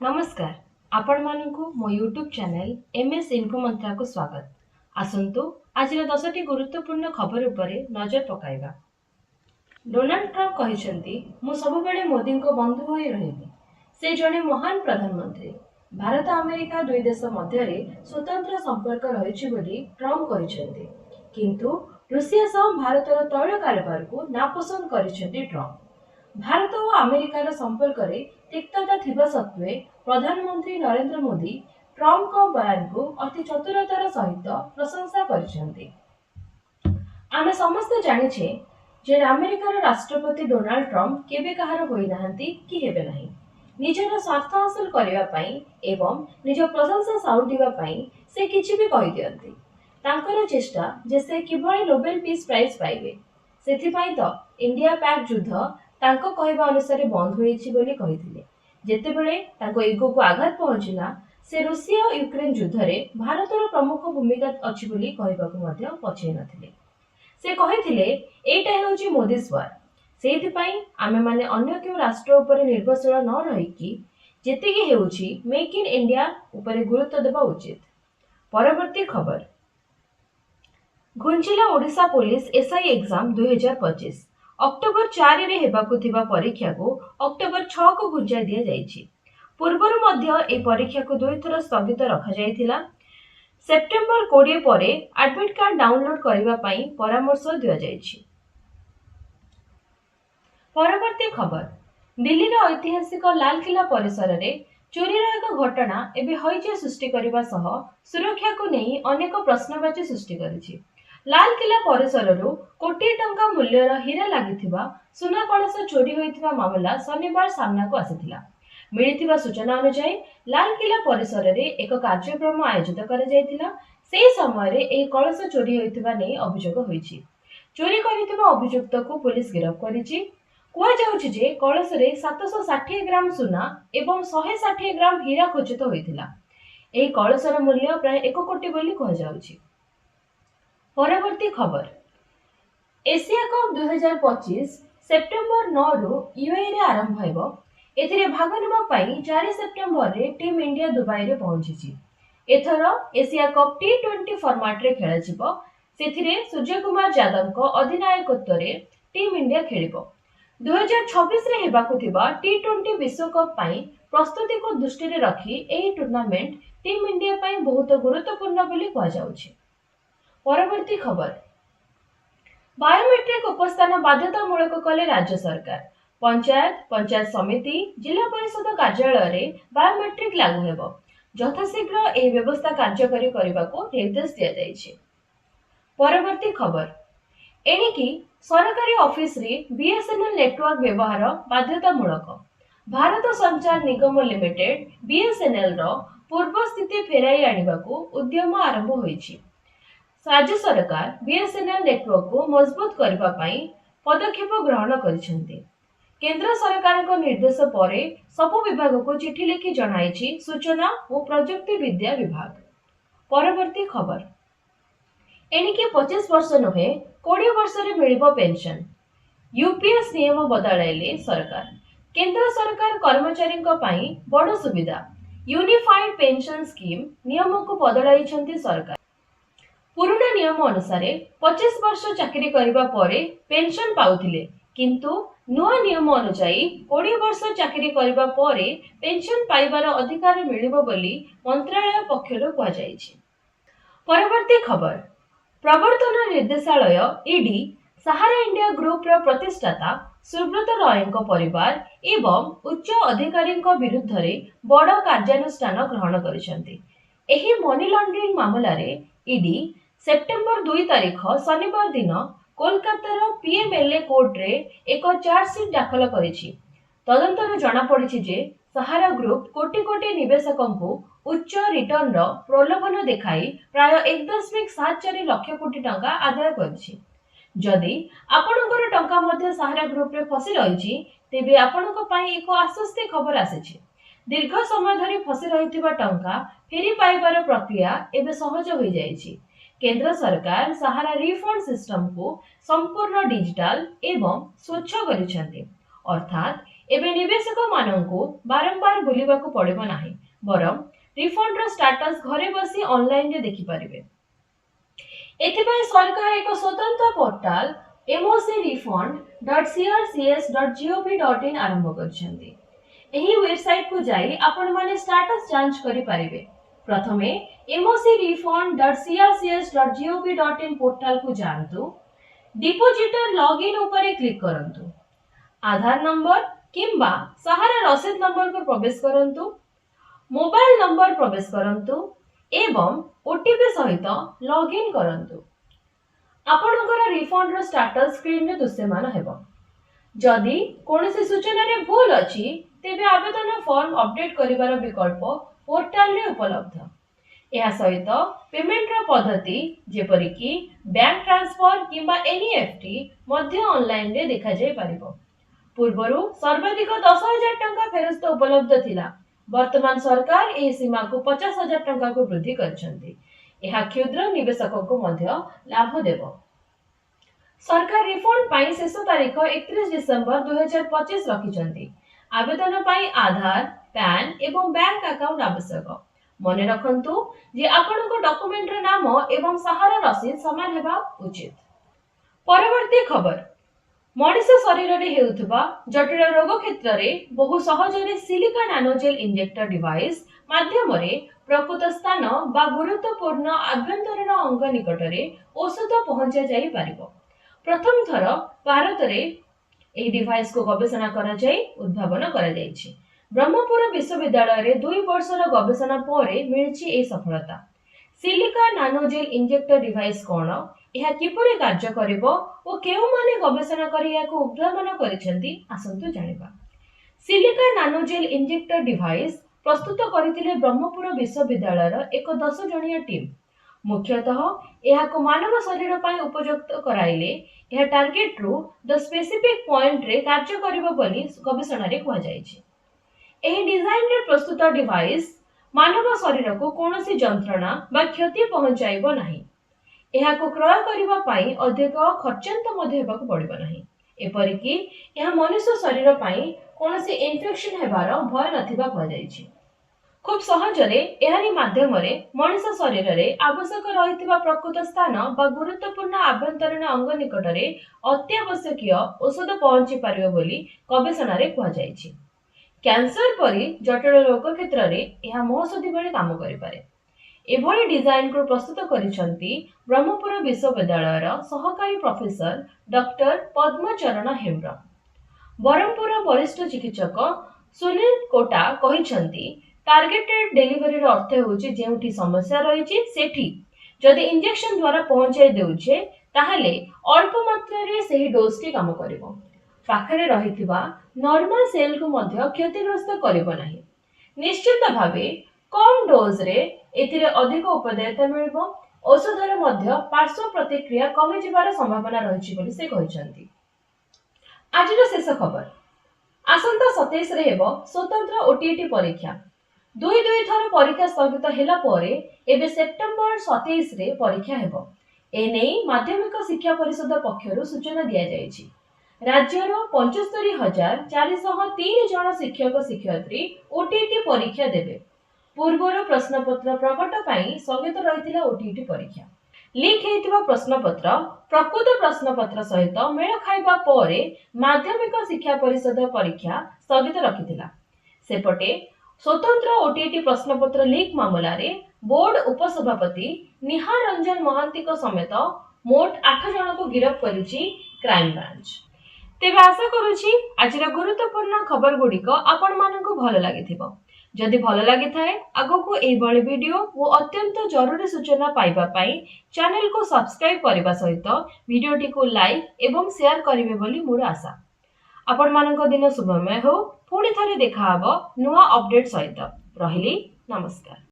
नमस्कार आपण मानकु मो यूट्यूब चैनल एमएस इनकम मंत्रा को स्वागत। आसंतु आज 10टी गुरुत्वपूर्ण खबर उपरे नजर पकाइबा। डोनाल्ड ट्रम्प कहिसेंती मु सबुबेले मोदी को बंधु होई रहिबी। से जणे महान प्रधानमंत्री। भारत अमेरिका दुई देश मध्य स्वतंत्र संपर्क रहिछि बोली ट्रम्प कहिसेंती। किंतु रूसिया सह भारतर तैल कारोबार को नापसंद करिसेंती ट्रम्प। भारत और अमेरिकार संपर्क में तिक्तता थिबा सत्वे प्रधानमंत्री नरेंद्र मोदी ट्रम्प को बयान को अति चतुरतार सहित प्रशंसा करिसेंती। आमे समस्त जानिछे जे अमेरिकार राष्ट्रपति डोनाल्ड ट्रम्प केबे कहार होई नाहंती कि हेबे नाही। निजर स्वार्थ हासिल करिवा पई एवं निज प्रशंसा साउंडिवा पई से किछि भी कहि दियंती। तांकर चेष्टा जे से किभଳି नोबेल पीस प्राइज पाइबे सेथिपाई तो इंडिया पैक युद्ध तांको कहवा अनुसार बंद होईछि बोली कहिथिले। जेतेबेले तांको इगो को आघात पहुंचिला से रूसिया और यूक्रेन युद्ध रे भारतर प्रमुख भूमिका अछि बोली कहबाकू मध्ये पछै नथिले। से कहिथिले एटा हेउछि मोदी स्वार। सेथिपाई आमे माने अन्य केउ राष्ट्र उपरे निर्भरशील न रहिकी जेतिकी हेउछि मेक इन इंडिया उपरे गुरुत्व देबा उचित। परवर्ती खबर घुंचिला Odisha police SI exam 2025 October 4 रे हेबाकू थिबा परीक्षा को अक्टोबर 6 को घुंचाई दिया जाइछि। पूर्वरु मध्य ए परीक्षा को दुई थर स्थगित रखा जाइथिला। सेप्टेम्बर 20 परे एडमिट कार्ड डाउनलोड करिवा पई परामर्श दिया जाइछि। परवर्ती खबर दिल्ली रो ऐतिहासिक लाल किला परिसर रे चोरी रो एक घटना एबे हइचे सृष्टि करिवा सह सुरक्षा को नै अनेक प्रश्नवाची सृष्टि करिछि। लाल किला परिसरରୁ कोटी टंका मूल्यर हीरा लागिथिबा सुना कलश चोरी होइथिबा मामला शनिवार सामनाको आसिथिला। मिलिथिबा सूचना अनुसार लाल किला परिसर रे एक कार्यक्रम आयोजित करा जायथिला। सेही समय रे एही कलश चोरी होइथिबा नै अभियोग होइछि। चोरी करिथिबा अभियुक्त को पुलिस गिरफ्त करिछि। कुआ जाउछि जे कलश रे 760 ग्राम सुना एवं 160 ग्राम हीरा खचित होइथिला। एही कलशर मूल्य प्राय 1 कोटी बोली कुआ जाउछि। परवर्ती खबर एशिया कप 2025 सेप्टेम्बर 9 रु यूएई रे आरंभ हेबो। एथिरे भाग नेबा पई 4 सेप्टेम्बर रे टीम इंडिया दुबई रे पहुंचीछि। एथर एशिया कप टी20 फॉर्मेट रे खेला जिवो। सेथिरे सूर्य कुमार यादव को अधिनायकत्व रे टीम इंडिया खेलिबो। 2026 रे हेबाकू थिबा टी20 विश्व कप पई प्रस्तुति को दृष्टि रे रखी एही टूर्नामेंट टीम इंडिया पई बहुत गुरुत्वपूर्ण बोली कहा जाउछि। परवर्ती खबर बायोमेट्रिक उपस्थान बाध्यतामूलक कले राज्य सरकार। पंचायत समिति जिला परिषद कार्यालय रे बायोमेट्रिक लागू हेबो। यथाशीघ्र एही व्यवस्था कार्यकारी करबा को निर्देश दिया जायछि। परवर्ती खबर एनिकी सरकारी ऑफिस रे बीएसएनएल नेटवर्क व्यवहार बाध्यतामूलक। भारत संचार निगम लिमिटेड बीएसएनएल रो पूर्व स्थिति फेराई आनिबा को उद्यम आरंभ होइछि। राज्य सरकार बीएसएनएल नेटवर्क को मजबूत करबा पई पदक्षेप ग्रहण करिसेंती। केंद्र सरकार को निर्देश परे सबु विभाग को चिठी लिखि जणाइछि सूचना और प्रजुक्ति विद्या विभाग। परवर्ती खबर एनिके 25 वर्ष नहे 20 वर्ष रे मिलिबो पेंशन। यूपीएस नियम बदलाइले सरकार। केंद्र सरकार कर्मचारी को पई बड़ सुविधा यूनिफाइड पेंशन स्कीम नियम को बदलाइछंती सरकार। पुराना नियम अनुसार 25 वर्ष चाकरी करबा परे पेंशन पाउथिले, किंतु नुआ नियम अनुसार 20 वर्ष चाकरी करबा परे पेंशन पाइबार अधिकार मिलिबो बोली मंत्रालय पक्षरु कहा जायछि। परवर्ती खबर प्रवर्तन निर्देशालय ईडी सहारा इंडिया ग्रुप रो प्रतिष्ठाता सुब्रत रॉय को परिवार एवं उच्च अधिकारी विरुद्ध रे बड़ कार्यानुष्ठान ग्रहण करिसेंती। एही मनी लॉन्ड्रिंग मामला रे ईडी सेप्टेम्बर 2 तारिख शनिवार दिन कोलकातार पीएमएलए कोर्ट रे एक चार्जशीट दाखल करिछि। तदंतर जणा पड़िछि जे सहारा ग्रुप कोटी कोटी निवेशकों को उच्च रिटर्न रो प्रलोभन देखाई प्राय 1.74 लाख कोटी टंका आदाय करिछि। जदि आपणकर टंका मध्ये सहारा ग्रुप रे फसी रहिछि तेबे आपणक पई एक आश्वस्ति खबर आसीछि। दीर्घ समय धरि फसी रहिथिबा टंका फेरी पाइबार प्रक्रिया एबे सहज होई जाइछि। केंद्र सरकार सहारा रिफंड सिस्टम को संपूर्ण डिजिटल एवं स्वच्छ करिसेंती। अर्थात एबे निवेशक माननकु बारंबार बुलिबाकू पड़िबो नाही, बरम रिफंड रो स्टेटस घरे बसी ऑनलाइन रे देखि परिबे। एथिपाई सरकार एक स्वतंत्र पोर्टाल mocrefund.crcs.gov.in आरंभ करछन्ती। एही वेबसाइट को जाई आपण माने स्टेटस जांच करि परिबे। प्रथमे mocrefund.crcs.gov.in पोर्टाल को जानतु, डिपोजिटर लॉगिन उपरे क्लिक करंतु, आधार नंबर किंबा सहारा रसीद नंबर को प्रवेश करंतु, मोबाइल नंबर प्रवेश करंतु एवं ओटीपी सहित लॉगिन करंतु। आपणकर रिफंड रो स्टेटस स्क्रीन रे दृश्यमान हेबो। जदि कोनोसी सूचना रे भूल अछि तेबे आवेदन फॉर्म अपडेट करिवार विकल्प पोर्टाल रे उपलब्ध। एहा सहित पेमेंट रो पद्धति जेपरि कि बैंक ट्रांसफर किंबा एनईएफटी मध्य ऑनलाइन रे देखा जाय परिबो। पूर्वरु सर्वाधिक 10,000 टंका फेरस्त उपलब्ध थिला। वर्तमान सरकार एही सीमा को 50,000 टंका को वृद्धि करछन्ती। एहा क्षुद्र निवेशक को मध्य लाभ देबो। सरकार रिफंड पाई शेष तारीख 31 डिसेंबर 2025 रखिछन्ती। आवेदन पाई आधार, पैन एवं बैंक अकाउंट आवश्यक। मने रखंतु जे आपनको डॉक्यूमेंट रे नाम एवं सहारा रसीद समान हेबा उचित। परवर्ती खबर, मनुष्य शरीर रे हेउथबा जटिल रोग क्षेत्र रे बहु सहजरे सिलिका नानोजेल इंजेक्टर डिवाइस माध्यम रे प्रकृत स्थान बा गुरुत्वपूर्ण आभ्यंतरीण अंग निकट रे औषध पहुंचा जाई पारिबो। प्रथम थर भारत रे एही डिवाइस को गवेषणा करा जाई उद्भावन करा जाईछि। ब्रह्मपुर विश्वविद्यालय रे 2 वर्षर गवेषणा परे मिलछि ए सफलता। सिलिका नानोजेल इंजेक्टर डिवाइस कोन, एहा किपरि कार्य करिवो ओ केउ माने गवेषणा करि याको उद्भावन करिसेंती आसंतु जानिबा। सिलिका नानोजेल इंजेक्टर डिवाइस प्रस्तुत करिथिले ब्रह्मपुर विश्वविद्यालयर एक 10 जणिया टीम। मुख्यतः एहाको मानव शरीर पई उपयुक्त कराइले एहा टार्गेट रु द स्पेसिफिक पॉइंट रे कार्य करिवो बोली गवेषणा रे कहै जायछि। एही डिजाइन रे प्रस्तुत डिवाइस मानव शरीर को कोनोसी जंत्रणा बा क्षति पहुंचाइबो नाही। एहाको क्रय करिबा पई अधिक खर्चांत मध्ये हेबाकू पड़िबो नाही। एपरि कि एहा मनुष्य शरीर पई कोनोसी इन्फेक्शन हेबार भय नथिबा कहै जायछि। खूब सहजरे एहारी माध्यम रे मनुष्य शरीर रे आवश्यक रहितबा प्रकृत स्थान बा गुरुत्वपूर्ण आभ्यंतरीण अंग निकट रे अत्यावश्यकीय औषध पहुंची पारिबो बोली गवेषणा रे कहै जायछि। कैंसर परी जटिल रोग क्षेत्र रे एहा महौषधि भली काम करि पारे। एभली डिजाइन को प्रस्तुत करिसंती ब्रह्मपुर विश्वविद्यालयर सहकारी प्रोफेसर डॉक्टर पद्मचरण हेम्ब्रम। बरमपुर वरिष्ठ चिकित्सक सुनील कोटा कहिसंती टार्गेटेड डेलीवरी रो अर्थ होछि जेउठी समस्या रहिछि सेठी जदि इंजेक्शन द्वारा पहुंचाई देउछे ताहाले अल्प मात्रा रे सेही डोज टी काम करिवो। पाखरे रहिथिबा नॉर्मल सेल को मध्य क्षतिग्रस्त करिवो नाही। निश्चित भावे कम डोज रे एथिरे अधिक उपदेयता मिलिबो। औषधर मध्य पार्श्व प्रतिक्रिया कमी जिबार संभावना रहिछि बोली से कहिसंती। आजिर शेष खबर, आसंता 27 रे हेबो स्वतंत्र ओटीईटी परीक्षा। दुई थर परीक्षा स्थगित हेला परे एबे सेप्टेम्बर 27 रे परीक्षा हेबो। एनेई माध्यमिक शिक्षा परिषद पक्षरु सूचना दिया जायछि। राज्यर 75,403 जन शिक्षक शिक्षयित्री ओटीईटी परीक्षा देबे। पूर्वर प्रश्नपत्र प्रकट पाई स्थगित रहिथिला ओटीईटी परीक्षा। लीक हेतिबा प्रश्नपत्र प्रकृत प्रश्नपत्र सहित मेल खाइबा परे माध्यमिक शिक्षा परिषद परीक्षा स्थगित रखिथिला। सेपटे स्वतंत्र ओटीईटी प्रश्नपत्र लीक मामला रे बोर्ड उपसभापति निहार रंजन महांती को समेत मोट 8 जन को गिरफ्त करिछि क्राइम ब्रांच। तेबे आशा करूछि आजिर गुरुत्वपूर्ण खबर गुडिक आपण मानकु भलो लागिथिबो। जदि भलो लागि थाए आगो को एई बळी वीडियो वो अत्यंत जरूरी सूचना पाइबा पाई चैनल को सब्सक्राइब करिबा सहित वीडियोटी को लाइक एवं शेयर करिवे बोली मोर आशा। आपण मानक दिन शुभमय हो। पुणी थरे देखा हबो नुआ अपडेट सहित। रहिली नमस्कार।